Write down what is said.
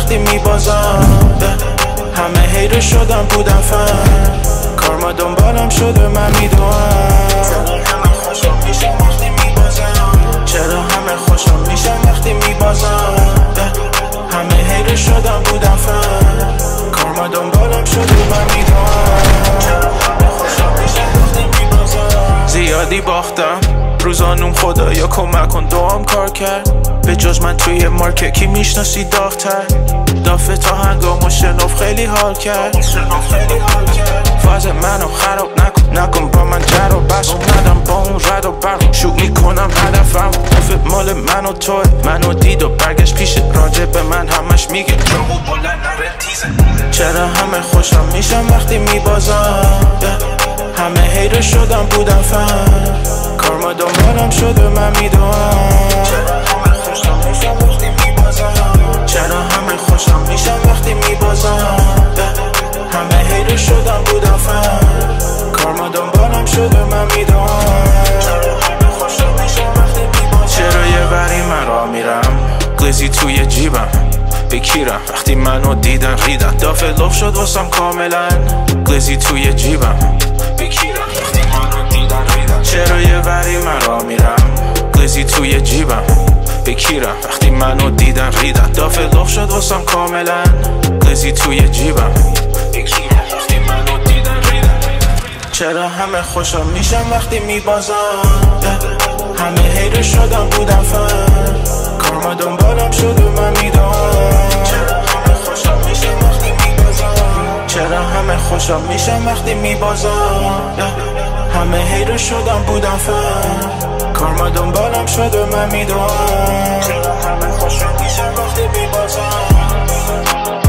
وقتی میبازم همه هیره شدم بودم فن کارما دنبالم شده من میدونم چرا همه خوشم میشم وقتی میبازم همه هیره شدم بودم فن کارما دنبالم شده من میدونم زیادی باختم روزانوم خدایا کمک کن دوام کار کرد به جز من توی مارکت کی میشناسی داغ‌تر دافه تا هنگام و شنف خیلی حال کرد فاز منو خراب نکن با من جر و بس اومدم با اون رد و برق شوق میکنم هدفم افت مال من و توه منو دید و برگشت پیشت راجع به من همش میگه چرا همه خوشم میشم وقتی میبازم همه هیره شدم بودم فن کارما دنبالم شده من میدونم چرا همه خوشم میشم وقتی میبازم همه هیره شدم بودم فن کارما دنبالم شده من میدونم چرا یه وری من را میرم گلیزی توی جیبم بکیرم وقتی منو دیدن ریدن دافه لخ شد واسم کاملا گلیزی توی جیبم چرا یه وری من را میرم گلیزی توی جیبم بکیرم وقتی منو دیدن ریدن دافه لخ شد واسم کاملا گلیزی توی جیبم چرا همه خوشم میشم وقتی میبازم همه هیره شدم بودم فن کارما دنبالم شده من میدونم چرا همه خوشم میشم وقتی میبازم همه هیره شدم بودم فن کارما دنبالم شده من میدونم چرا همه خوشم میشم وقتی میبازم